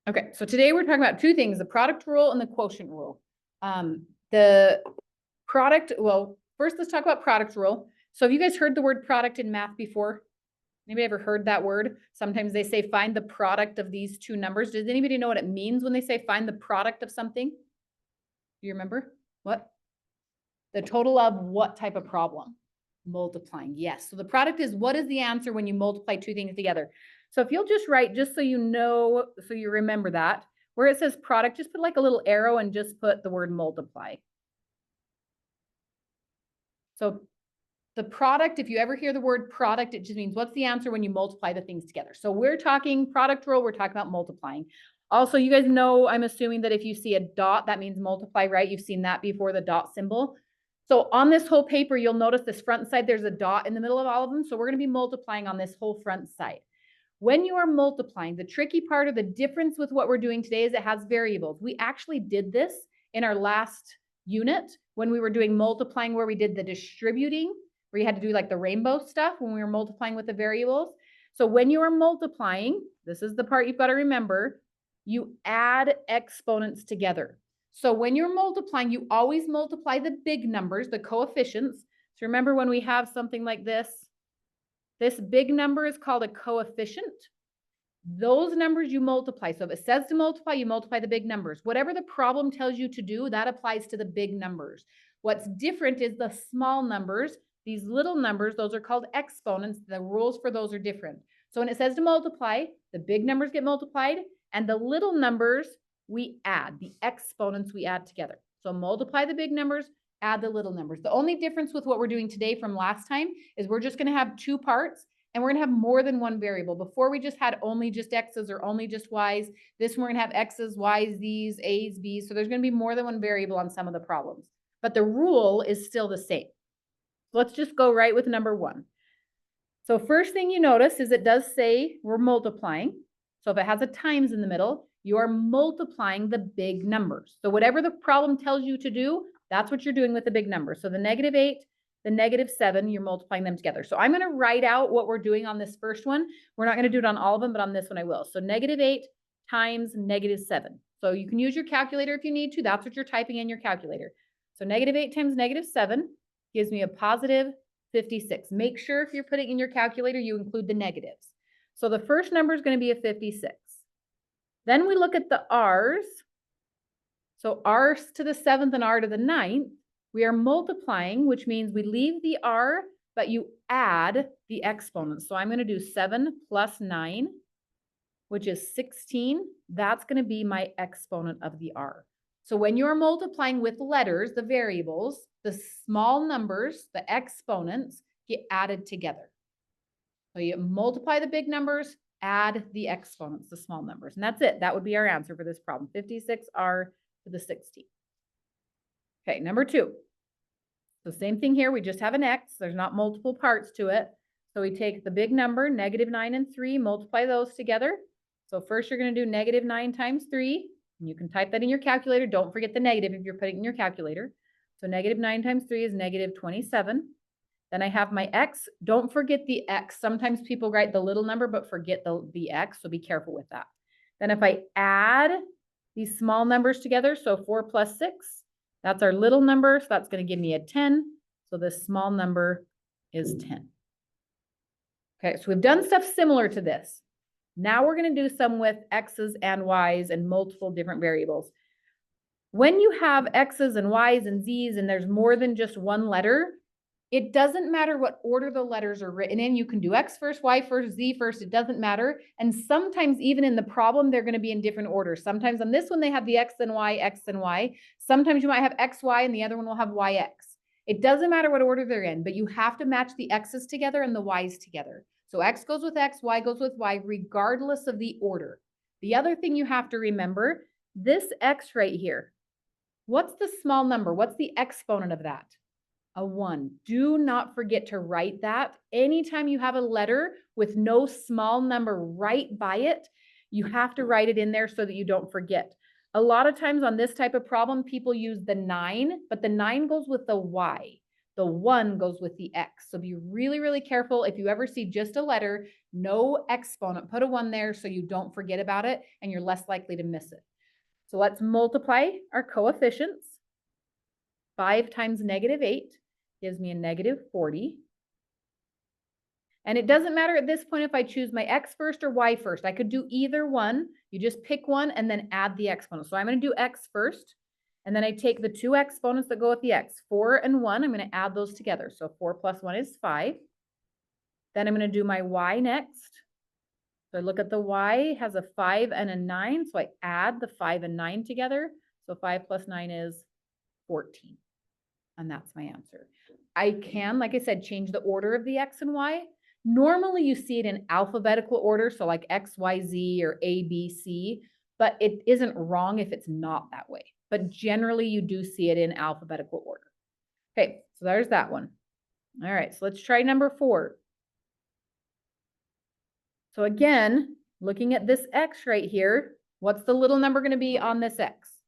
Okay, so today we're talking about two things, the product rule and the quotient rule. The product, well, first let's talk about product rule. So have you guys heard the word product in math before? Anybody ever heard that word? Sometimes they say find the product of these two numbers. Does anybody know what it means when they say find the product of something? Do you remember? What? The total of what type of problem? Multiplying. Yes. So the product is what is the answer when you multiply two things together? So if you'll just write, just so you know, so you remember that, where it says product, just put like a little arrow and just put the word multiply. So the product, if you ever hear the word product, it just means what's the answer when you multiply the things together. So we're talking product rule, we're talking about multiplying. Also, you guys know, I'm assuming that if you see a dot, that means multiply, right? You've seen that before, the dot symbol. So on this whole paper, you'll notice this front side, there's a dot in the middle of all of them. So we're going to be multiplying on this whole front side. When you are multiplying, the tricky part or the difference with what we're doing today is it has variables. We actually did this in our last unit when we were doing multiplying, where we did the distributing, where you had to do like the rainbow stuff when we were multiplying with the variables. So when you are multiplying, this is the part you've got to remember, you add exponents together. So when you're multiplying, you always multiply the big numbers, the coefficients. So remember when we have something like this big number is called a coefficient. Those numbers you multiply. So if it says to multiply, you multiply the big numbers. Whatever the problem tells you to do, that applies to the big numbers. What's different is the small numbers. These little numbers, those are called exponents. The rules for those are different. So when it says to multiply, the big numbers get multiplied, and the little numbers we add, the exponents we add together. So multiply the big numbers, add the little numbers. The only difference with what we're doing today from last time is we're just going to have two parts, and we're going to have more than one variable. Before we just had only just x's or only just y's. This one we're going to have x's, y's, z's, a's, b's. So there's going to be more than one variable on some of the problems. But the rule is still the same. Let's just go right with number one. So first thing you notice is it does say we're multiplying. So if it has a times in the middle, you are multiplying the big numbers. So whatever the problem tells you to do, that's what you're doing with the big numbers. So the -8, the -7, you're multiplying them together. So I'm going to write out what we're doing on this first one. We're not going to do it on all of them, but on this one I will. So -8 times -7. So you can use your calculator if you need to. That's what you're typing in your calculator. So -8 times -7 gives me a positive 56. Make sure if you're putting in your calculator, you include the negatives. So the first number is going to be a 56. Then we look at the r's. So r to the 7th and r to the 9th, we are multiplying, which means we leave the r, but you add the exponents. So I'm going to do 7 plus 9, which is 16. That's going to be my exponent of the r. So when you're multiplying with letters, the variables, the small numbers, the exponents get added together. So you multiply the big numbers, add the exponents, the small numbers. And that's it. That would be our answer for this problem, 56r to the 16. Okay, number two. So same thing here. We just have an x. There's not multiple parts to it. So we take the big number, -9 and 3, multiply those together. So first you're going to do -9 times 3. And you can type that in your calculator. Don't forget the negative if you're putting it in your calculator. So -9 times 3 is -27. Then I have my x. Don't forget the x. Sometimes people write the little number, but forget the x. So be careful with that. Then if I add these small numbers together, so 4 plus 6, that's our little number. So that's going to give me a 10. So this small number is 10. Okay, so we've done stuff similar to this. Now we're going to do some with x's and y's and multiple different variables. When you have x's and y's and z's and there's more than just one letter, it doesn't matter what order the letters are written in. You can do x first, y first, z first. It doesn't matter. And sometimes even in the problem, they're going to be in different orders. Sometimes on this one, they have the x and y, x and y. Sometimes you might have x, y, and the other one will have y, x. It doesn't matter what order they're in, but you have to match the x's together and the y's together. So x goes with x, y goes with y, regardless of the order. The other thing you have to remember, this x right here, what's the small number? What's the exponent of that? A 1. Do not forget to write that. Anytime you have a letter with no small number right by it, you have to write it in there so that you don't forget. A lot of times on this type of problem, people use the 9, but the 9 goes with the y. The 1 goes with the x. So be really, really careful. If you ever see just a letter, no exponent, put a 1 there so you don't forget about it and you're less likely to miss it. So let's multiply our coefficients. 5 times -8 gives me a -40. And it doesn't matter at this point if I choose my x first or y first. I could do either one. You just pick one and then add the exponent. So I'm going to do x first. And then I take the 2 exponents that go with the x, 4 and 1. I'm going to add those together. So 4 plus 1 is 5. Then I'm going to do my y next. So I look at the y, has a 5 and a 9. So I add the 5 and 9 together. So 5 plus 9 is 14. And that's my answer. I can, like I said, change the order of the x and y. Normally you see it in alphabetical order, so like X, Y, Z or A, B, C, but it isn't wrong if it's not that way. But generally you do see it in alphabetical order. Okay, so there's that one. All right, so let's try number 4. So again, looking at this X right here, what's the little number going to be on this X?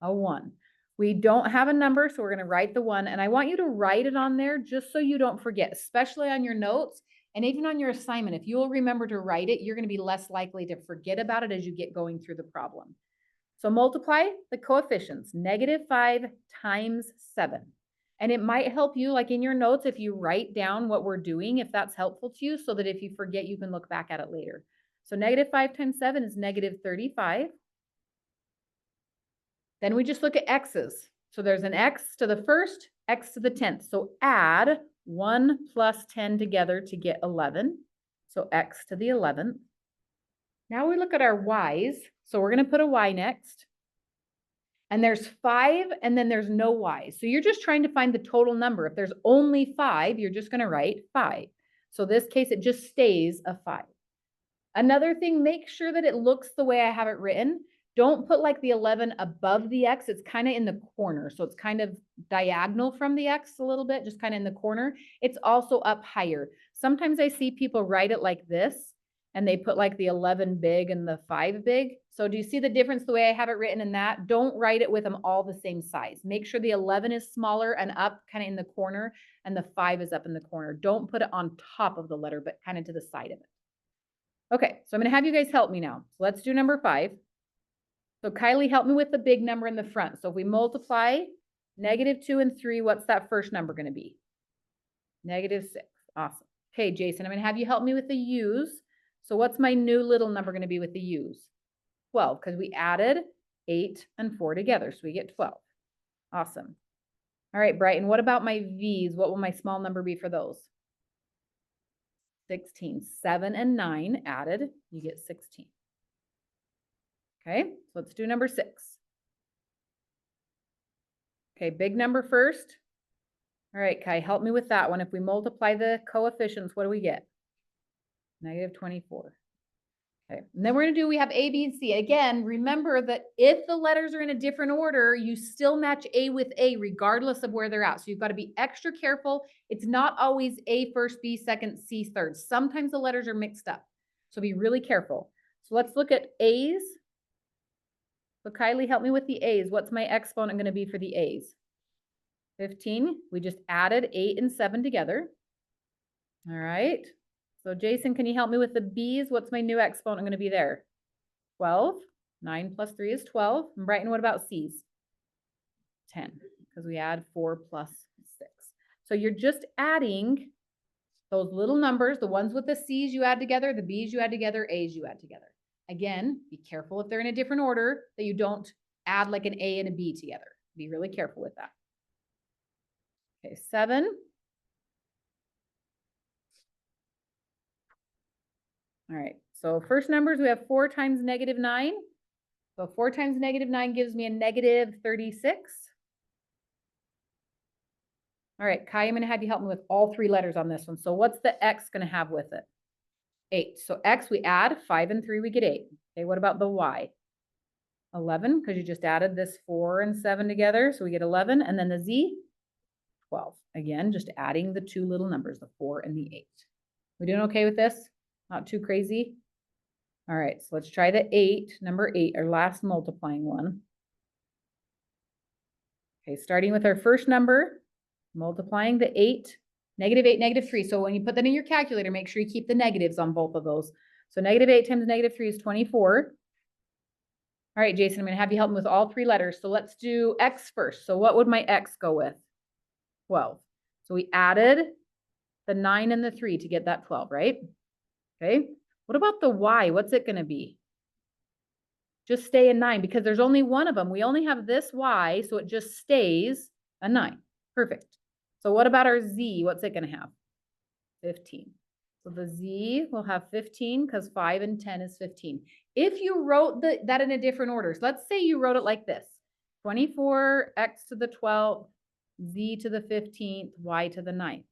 A 1. We don't have a number, so we're going to write the 1. And I want you to write it on there just so you don't forget, especially on your notes and even on your assignment. If you'll remember to write it, you're going to be less likely to forget about it as you get going through the problem. So multiply the coefficients, -5 times 7. And it might help you, like in your notes, if you write down what we're doing, if that's helpful to you, so that if you forget, you can look back at it later. So -5 times 7 is -35. Then we just look at x's. So there's an x to the first, x to the 10th. So add 1 plus 10 together to get 11. So x to the 11th. Now we look at our y's. So we're going to put a y next. And there's 5 and then there's no y's. So you're just trying to find the total number. If there's only 5, you're just going to write 5. So this case, it just stays a 5. Another thing, make sure that it looks the way I have it written. Don't put like the 11 above the x. It's kind of in the corner. So it's kind of diagonal from the x a little bit, just kind of in the corner. It's also up higher. Sometimes I see people write it like this and they put like the 11 big and the 5 big. So do you see the difference the way I have it written in that? Don't write it with them all the same size. Make sure the 11 is smaller and up kind of in the corner and the 5 is up in the corner. Don't put it on top of the letter, but kind of to the side of it. Okay, so I'm going to have you guys help me now. So let's do number 5. So Kylie, help me with the big number in the front. So if we multiply -2 and 3, what's that first number going to be? -6. Awesome. Okay, Jason, I'm going to have you help me with the u's. So what's my new little number going to be with the u's? 12, because we added 8 and 4 together. So we get 12. Awesome. All right, Brighton, what about my v's? What will my small number be for those? 16. 7 and 9 added, you get 16. Okay, so let's do number 6. Okay, big number first. All right, Kai, help me with that one. If we multiply the coefficients, what do we get? -24. Okay, and then we're going to do, we have A, B, and C. Again, remember that if the letters are in a different order, you still match A with A regardless of where they're at. So you've got to be extra careful. It's not always A first, B second, C third. Sometimes the letters are mixed up. So be really careful. So let's look at A's. So Kylie, help me with the A's. What's my exponent going to be for the A's? 15. We just added 8 and 7 together. All right. So Jason, can you help me with the B's? What's my new exponent going to be there? 12. 9 plus 3 is 12. And Brighton, what about C's? 10, because we add 4 plus 6. So you're just adding those little numbers, the ones with the C's you add together, the B's you add together, A's you add together. Again, be careful if they're in a different order that you don't add like an A and a B together. Be really careful with that. Okay, 7. All right, so first numbers, we have 4 times -9. So 4 times -9 gives me a -36. All right, Kai, I'm going to have you help me with all 3 letters on this one. So what's the X going to have with it? 8. So X, we add 5 and 3, we get 8. Okay, what about the Y? 11, because you just added this 4 and 7 together. So we get 11. And then the Z, 12. Again, just adding the 2 little numbers, the 4 and the 8. We doing okay with this? Not too crazy? All right, so let's try the 8, number 8, our last multiplying one. Okay, starting with our first number, multiplying the 8, -8, -3. So when you put that in your calculator, make sure you keep the negatives on both of those. So -8 times -3 is 24. All right, Jason, I'm going to have you help me with all three letters. So let's do X first. So what would my X go with? 12. So we added the 9 and the 3 to get that 12, right? Okay. What about the Y? What's it going to be? Just stay in 9 because there's only one of them. We only have this Y, so it just stays a 9. Perfect. So what about our Z? What's it going to have? 15. So the Z will have 15 because 5 and 10 is 15. If you wrote that in a different order, so let's say you wrote it like this: 24, X to the 12th, Z to the 15th, Y to the 9th.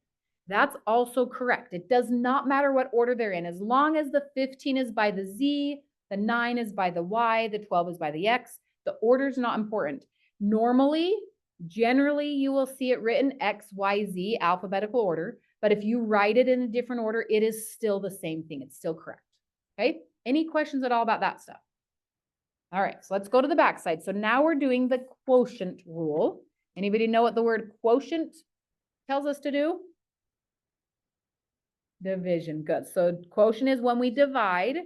That's also correct. It does not matter what order they're in. As long as the 15 is by the Z, the 9 is by the Y, the 12 is by the X, the order is not important. Normally, generally, you will see it written X, Y, Z, alphabetical order. But if you write it in a different order, it is still the same thing. It's still correct. Okay? Any questions at all about that stuff? All right, so let's go to the back side. So now we're doing the quotient rule. Anybody know what the word quotient tells us to do? Division. Good. So quotient is when we divide.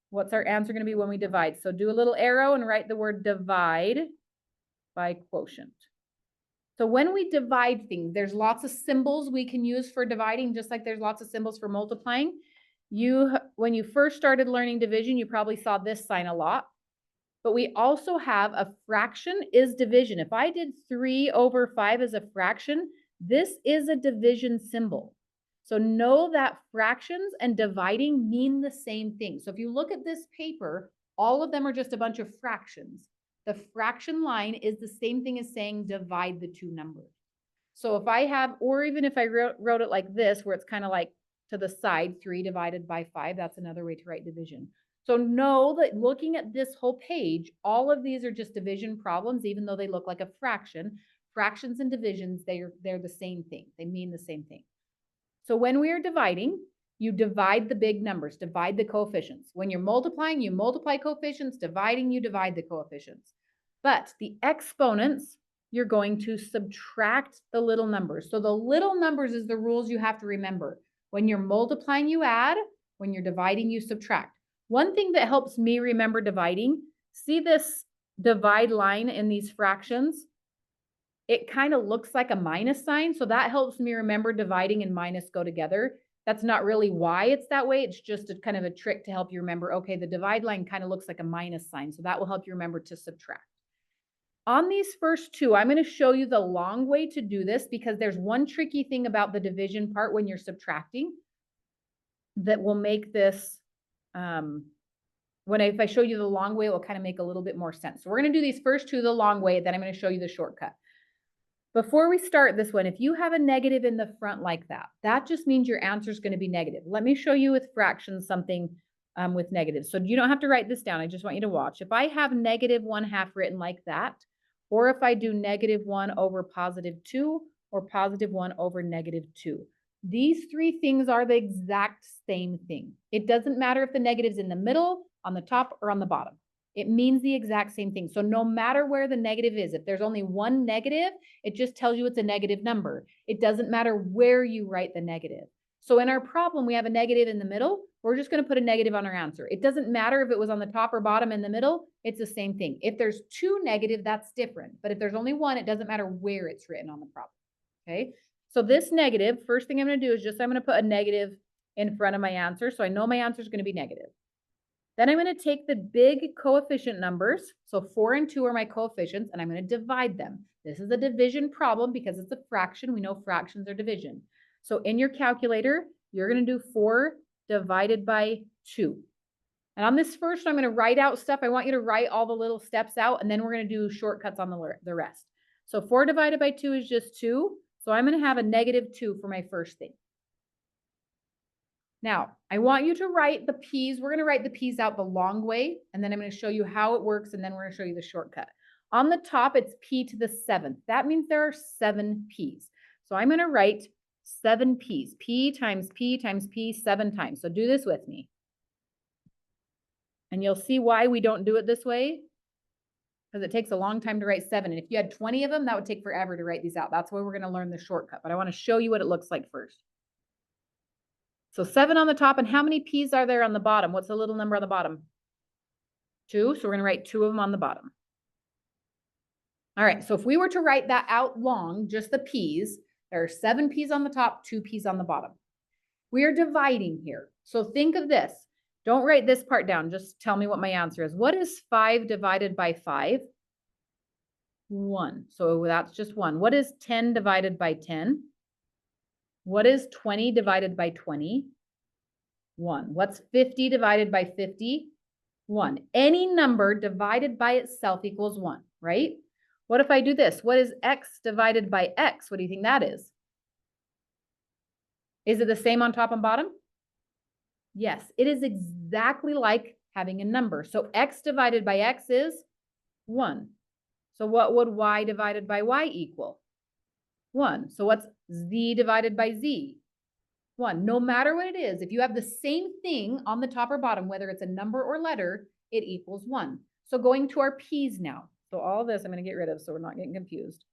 What's our answer going to be when we divide? So do a little arrow and write the word divide by quotient. So when we divide things, there's lots of symbols we can use for dividing, just like there's lots of symbols for multiplying. When you first started learning division, you probably saw this sign a lot. But we also have a fraction is division. If I did 3 over 5 as a fraction, this is a division symbol. So know that fractions and dividing mean the same thing. So if you look at this paper, all of them are just a bunch of fractions. The fraction line is the same thing as saying divide the two numbers. So if I have, or even if I wrote it like this, where it's kind of like to the side, 3 divided by 5, that's another way to write division. So know that looking at this whole page, all of these are just division problems, even though they look like a fraction. Fractions and divisions, they're the same thing. They mean the same thing. So when we are dividing, you divide the big numbers, divide the coefficients. When you're multiplying, you multiply coefficients. Dividing, you divide the coefficients. But the exponents, you're going to subtract the little numbers. So the little numbers is the rules you have to remember. When you're multiplying, you add. When you're dividing, you subtract. One thing that helps me remember dividing, see this divide line in these fractions? It kind of looks like a minus sign. So that helps me remember dividing and minus go together. That's not really why it's that way. It's just a kind of a trick to help you remember, okay, the divide line kind of looks like a minus sign. So that will help you remember to subtract. On these first two, I'm going to show you the long way to do this because there's one tricky thing about the division part when you're subtracting that will make this, if I show you the long way, it will kind of make a little bit more sense. So we're going to do these first two the long way, then I'm going to show you the shortcut. Before we start this one, if you have a negative in the front like that, that just means your answer is going to be negative. Let me show you with fractions something with negatives. So you don't have to write this down. I just want you to watch. If I have -1/2 written like that, or if I do -1 over +2 or +1 over -2, these three things are the exact same thing. It doesn't matter if the negative's in the middle, on the top, or on the bottom. It means the exact same thing. So no matter where the negative is, if there's only one negative, it just tells you it's a negative number. It doesn't matter where you write the negative. So in our problem, we have a negative in the middle. We're just going to put a negative on our answer. It doesn't matter if it was on the top or bottom in the middle. It's the same thing. If there's two negative, that's different. But if there's only one, it doesn't matter where it's written on the problem. Okay. So this negative, first thing I'm going to do is I'm going to put a negative in front of my answer. So I know my answer is going to be negative. Then I'm going to take the big coefficient numbers. So 4 and 2 are my coefficients, and I'm going to divide them. This is a division problem because it's a fraction. We know fractions are division. So in your calculator, you're going to do 4 divided by 2. And on this first, I'm going to write out stuff. I want you to write all the little steps out, and then we're going to do shortcuts on the rest. So 4 divided by 2 is just 2. So I'm going to have a -2 for my first thing. Now, I want you to write the p's. We're going to write the p's out the long way, and then I'm going to show you how it works, and then we're going to show you the shortcut. On the top, it's p to the 7th. That means there are 7 p's. So I'm going to write 7 p's. P times p times p 7 times. So do this with me. And you'll see why we don't do it this way. because it takes a long time to write 7. And if you had 20 of them, that would take forever to write these out. That's why we're going to learn the shortcut. But I want to show you what it looks like first. So 7 on the top, and how many P's are there on the bottom? What's the little number on the bottom? 2. So we're going to write 2 of them on the bottom. All right, so if we were to write that out long, just the P's, there are 7 P's on the top, 2 P's on the bottom. We are dividing here. So think of this. Don't write this part down. Just tell me what my answer is. What is 5 divided by 5? 1. So that's just 1. What is 10 divided by 10? What is 20 divided by 20? 1. What's 50 divided by 50? 1. Any number divided by itself equals 1, right? What if I do this? What is x divided by x? What do you think that is? Is it the same on top and bottom? Yes, it is exactly like having a number. So x divided by x is 1. So what would y divided by y equal? 1. So what's z divided by z? 1. No matter what it is, if you have the same thing on the top or bottom, whether it's a number or letter, it equals 1. So going to our p's now. So all this I'm going to get rid of so we're not getting confused.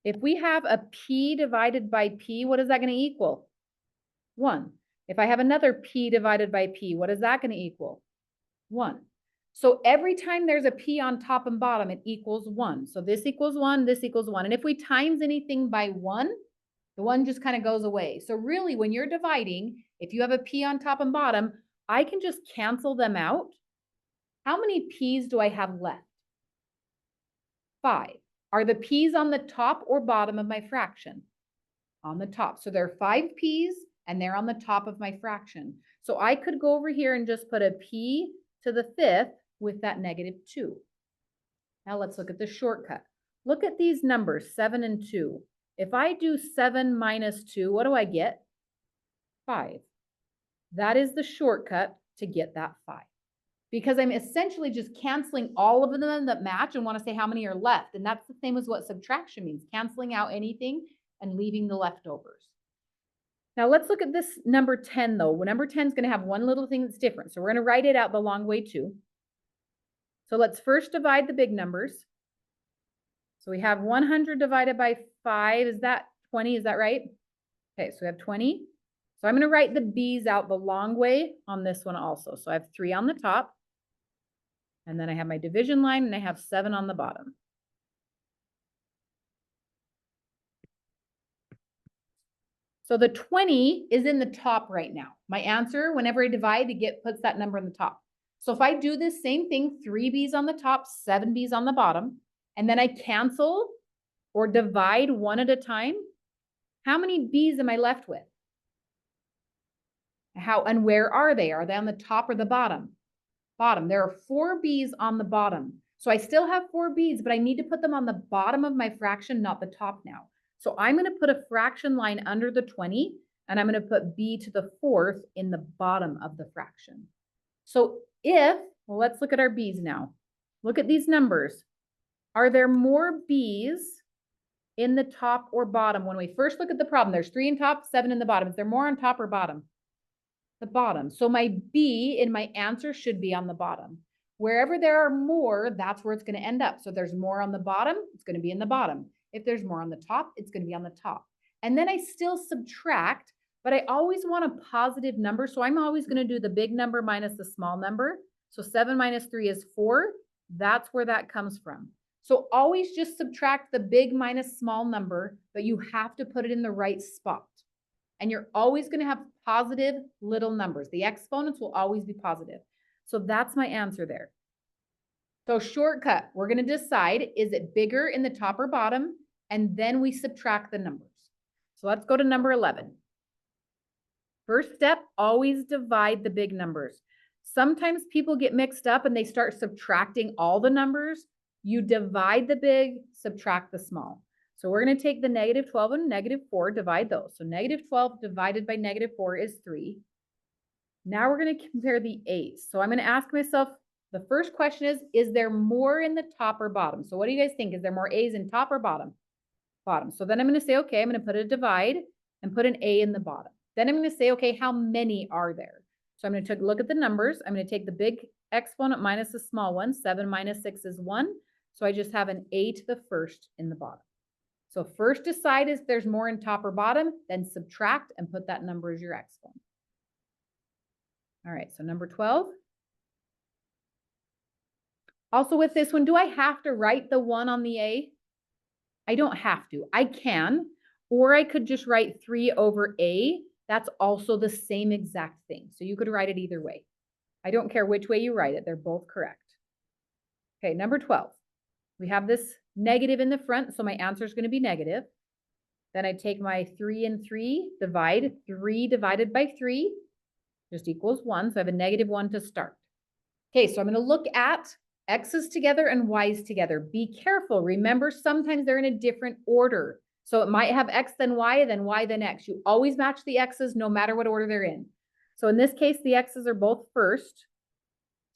If we have a p divided by p, what is that going to equal? 1. If I have another p divided by p, what is that going to equal? 1. So every time there's a p on top and bottom, it equals 1. So this equals 1, this equals 1. And if we times anything by 1, the 1 just kind of goes away. So really, when you're dividing, if you have a p on top and bottom, I can just cancel them out. How many p's do I have left? 5. Are the p's on the top or bottom of my fraction? On the top. So there are 5 p's and they're on the top of my fraction. So I could go over here and just put a p to the 5th with that -2. Now let's look at the shortcut. Look at these numbers, 7 and 2. If I do 7 minus 2, what do I get? 5. That is the shortcut to get that 5. Because I'm essentially just canceling all of them that match and want to say how many are left. And that's the same as what subtraction means, canceling out anything and leaving the leftovers. Now let's look at this number 10 though. Number 10 is going to have one little thing that's different. So we're going to write it out the long way too. So let's first divide the big numbers. So we have 100 divided by 5. Is that 20? Is that right? Okay, so we have 20. So I'm going to write the b's out the long way on this one also. So I have 3 on the top. And then I have my division line and I have 7 on the bottom. So the 20 is in the top right now. My answer, whenever I divide, it puts that number in the top. So if I do this same thing, 3 b's on the top, 7 b's on the bottom, and then I cancel or divide one at a time, how many b's am I left with? And where are they? Are they on the top or the bottom? Bottom. There are 4 b's on the bottom. So I still have 4 b's, but I need to put them on the bottom of my fraction, not the top now. So I'm going to put a fraction line under the 20, and I'm going to put b to the 4th in the bottom of the fraction. So well, let's look at our b's now. Look at these numbers. Are there more b's in the top or bottom? When we first look at the problem, there's 3 in top, 7 in the bottom. Is there more on top or bottom? The bottom. So my b in my answer should be on the bottom. Wherever there are more, that's where it's going to end up. So if there's more on the bottom, it's going to be in the bottom. If there's more on the top, it's going to be on the top. And then I still subtract, but I always want a positive number. So I'm always going to do the big number minus the small number. So 7 minus 3 is 4. That's where that comes from. So always just subtract the big minus small number, but you have to put it in the right spot. And you're always going to have positive little numbers. The exponents will always be positive. So that's my answer there. So shortcut, we're going to decide, is it bigger in the top or bottom? And then we subtract the numbers. So let's go to number 11. First step, always divide the big numbers. Sometimes people get mixed up and they start subtracting all the numbers. You divide the big, subtract the small. So we're going to take the -12 and -4, divide those. So -12 divided by -4 is 3. Now we're going to compare the a's. So I'm going to ask myself, the first question is there more in the top or bottom? So what do you guys think? Is there more a's in top or bottom? Bottom. So then I'm going to say, okay, I'm going to put a divide and put an a in the bottom. Then I'm going to say, okay, how many are there? So I'm going to look at the numbers. I'm going to take the big exponent minus the small one. 7 minus 6 is 1. So I just have an a to the first in the bottom. So first decide if there's more in top or bottom, then subtract and put that number as your exponent. All right, so number 12. Also with this one, do I have to write the 1 on the A? I don't have to. I can, or I could just write 3 over A. That's also the same exact thing. So you could write it either way. I don't care which way you write it. They're both correct. Okay, number 12. We have this negative in the front, so my answer is going to be negative. Then I take my 3 and 3, divide. 3 divided by 3 just equals 1. So I have a negative 1 to start. Okay, so I'm going to look at x's together and y's together. Be careful. Remember, sometimes they're in a different order. So it might have x then y, then x. You always match the x's no matter what order they're in. So in this case, the x's are both first.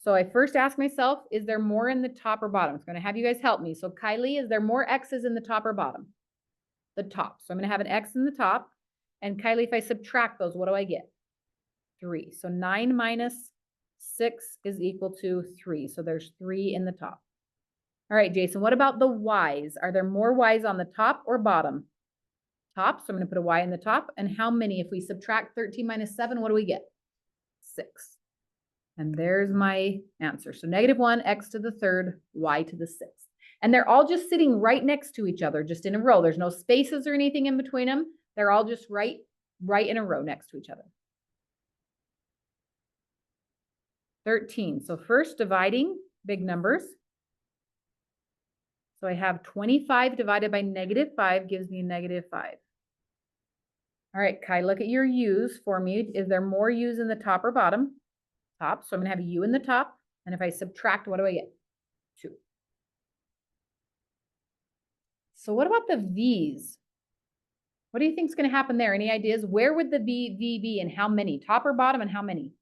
So I first ask myself, is there more in the top or bottom? I'm going to have you guys help me. So Kylie, is there more x's in the top or bottom? The top. So I'm going to have an x in the top. And Kylie, if I subtract those, what do I get? 3. So 9 minus 6 is equal to 3. So there's 3 in the top. All right, Jason, what about the y's? Are there more y's on the top or bottom? Top. So I'm going to put a y in the top. And how many? If we subtract 13 minus 7, what do we get? 6. And there's my answer. So -1, x to the third, y to the 6th. And they're all just sitting right next to each other, just in a row. There's no spaces or anything in between them. They're all just right in a row next to each other. 13. So first dividing big numbers. So I have 25 divided by -5 gives me a -5. All right, Kai, look at your u's for me. Is there more u's in the top or bottom? Top. So I'm going to have a u in the top. And if I subtract, what do I get? 2. So what about the v's? What do you think is going to happen there? Any ideas? Where would the v be and how many? Top or bottom and how many?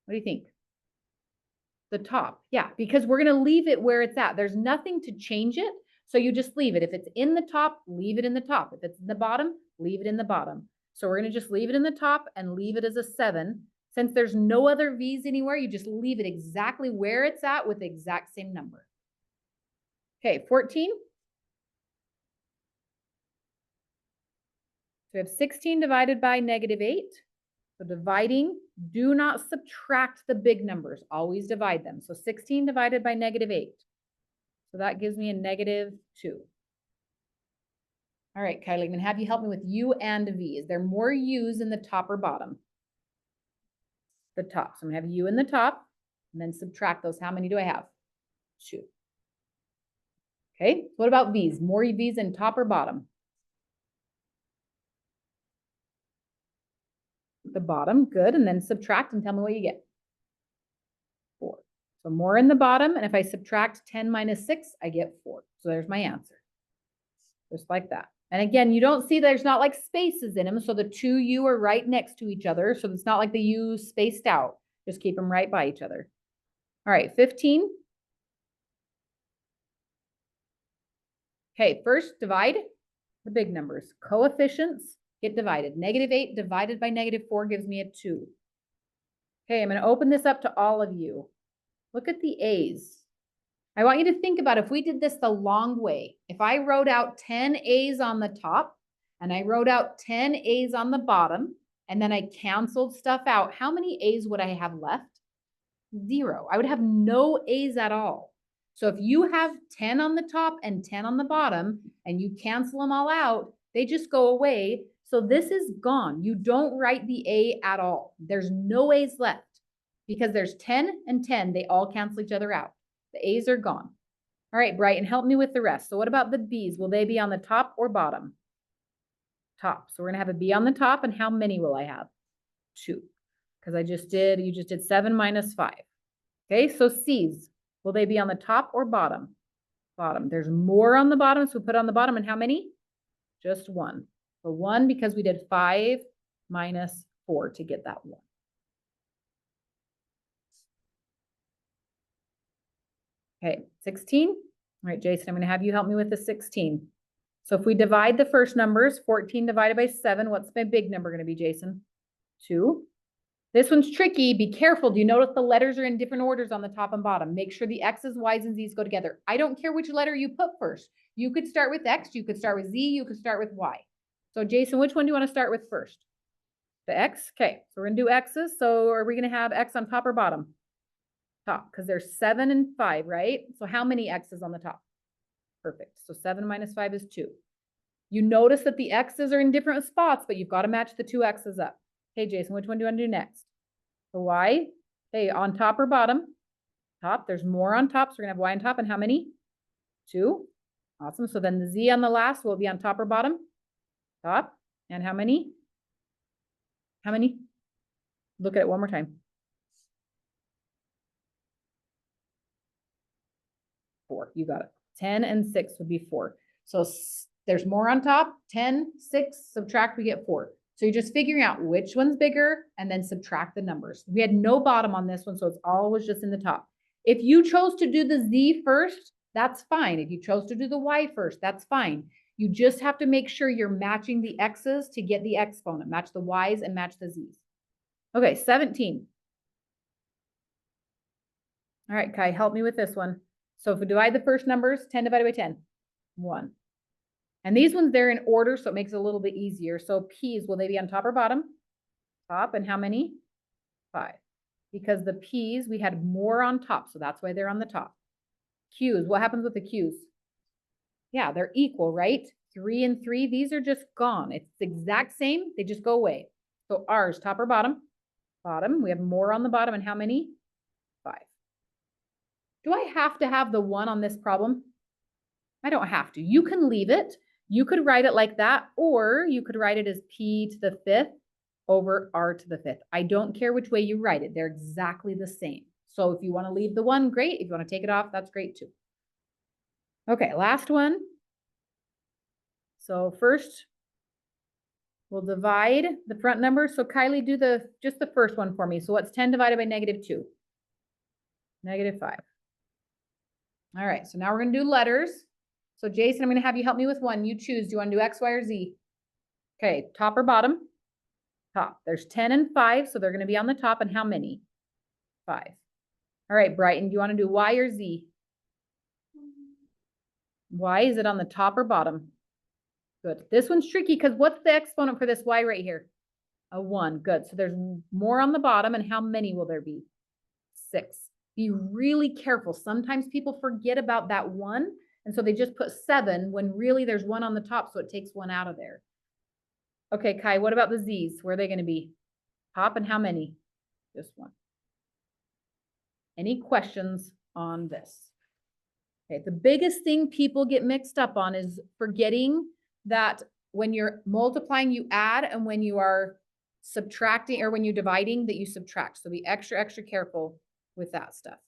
What do you think? The top. Yeah, because we're going to leave it where it's at. There's nothing to change it. So you just leave it. If it's in the top, leave it in the top. If it's in the bottom, leave it in the bottom. So we're going to just leave it in the top and leave it as a 7. Since there's no other v's anywhere, you just leave it exactly where it's at with the exact same number. Okay, 14. So we have 16 divided by -8. So dividing, do not subtract the big numbers. Always divide them. So 16 divided by -8. So that gives me a -2. All right, Kylie, I'm going to have you help me with u and v. Is there more u's in the top or bottom? The top. So I'm going to have u in the top and then subtract those. How many do I have? 2. Okay, what about v's? More v's in top or bottom? The bottom. Good. And then subtract and tell me what you get. 4. So more in the bottom. And if I subtract 10 minus 6, I get 4. So there's my answer. Just like that. And again, you don't see there's not like spaces in them. So the 2 u are right next to each other. So it's not like the u's spaced out. Just keep them right by each other. All right, 15. Okay, first divide the big numbers. Coefficients get divided. -8 divided by -4 gives me a 2. Okay, I'm going to open this up to all of you. Look at the A's. I want you to think about if we did this the long way. If I wrote out 10 A's on the top and I wrote out 10 A's on the bottom and then I canceled stuff out, how many A's would I have left? 0. I would have no A's at all. So if you have 10 on the top and 10 on the bottom and you cancel them all out, they just go away. So this is gone. You don't write the A at all. There's no A's left because there's 10 and 10. They all cancel each other out. The A's are gone. All right, Brighton, help me with the rest. So what about the B's? Will they be on the top or bottom? Top. So we're going to have a B on the top. And how many will I have? 2. Because you just did 7 minus 5. Okay, so C's. Will they be on the top or bottom? Bottom. There's more on the bottom, so we put on the bottom. And how many? Just 1. So 1 because we did 5 minus 4 to get that 1. Okay, 16. All right, Jason, I'm going to have you help me with the 16. So if we divide the first numbers, 14 divided by 7, what's my big number going to be, Jason? 2. This one's tricky. Be careful. Do you notice the letters are in different orders on the top and bottom? Make sure the X's, Y's, and Z's go together. I don't care which letter you put first. You could start with X, you could start with Z, you could start with Y. So Jason, which one do you want to start with first? The X? Okay, so we're gonna do X's. So are we gonna have X on top or bottom? Top, because there's 7 and 5, right? So how many X's on the top? Perfect. So 7 minus 5 is 2. You notice that the X's are in different spots, but you've got to match the 2 X's up. Okay, Jason, which one do you want to do next? The Y. Okay, on top or bottom? Top. There's more on top, so we're gonna have Y on top. And how many? 2. Awesome. So then the Z on the last will be on top or bottom? Top. And how many? How many? Look at it one more time. 4. You got it. 10 and 6 would be 4. So there's more on top. 10, 6, subtract, we get 4. So you're just figuring out which one's bigger and then subtract the numbers. We had no bottom on this one, so it's always just in the top. If you chose to do the Z first, that's fine. If you chose to do the Y first, that's fine. You just have to make sure you're matching the X's to get the exponent. Match the Y's and match the Z's. Okay, 17. All right, Kai, help me with this one. So if we divide the first numbers, 10 divided by 10, 1. And these ones, they're in order, so it makes it a little bit easier. So P's, will they be on top or bottom? Top, and how many? 5. Because the P's, we had more on top, so that's why they're on the top. Q's, what happens with the Q's? Yeah, they're equal, right? 3 and 3, these are just gone. It's the exact same, they just go away. So R's, top or bottom? Bottom, we have more on the bottom, and how many? 5. Do I have to have the 1 on this problem? I don't have to. You can leave it. You could write it like that, or you could write it as P to the 5th over R to the 5th. I don't care which way you write it. They're exactly the same. So if you want to leave the 1, great. If you want to take it off, that's great too. Okay, last one. So first, we'll divide the front numbers. So Kylie, do just the first one for me. So what's 10 divided by -2? -5. All right, so now we're going to do letters. So Jason, I'm going to have you help me with one. You choose. Do you want to do X, Y, or Z? Okay, top or bottom? Top. There's 10 and 5, so they're going to be on the top. And how many? 5. All right, Brighton, do you want to do Y or Z? Y, is it on the top or bottom? Good. This one's tricky because what's the exponent for this Y right here? A 1. Good. So there's more on the bottom. And how many will there be? 6. Be really careful. Sometimes people forget about that 1. And so they just put 7 when really there's 1 on the top. So it takes 1 out of there. Okay, Kai, what about the Z's? Where are they going to be? Top, and how many? Just 1. Any questions on this? Okay, the biggest thing people get mixed up on is forgetting that when you're multiplying, you add, and when you are subtracting or when you're dividing, that you subtract. So be extra, extra careful with that stuff.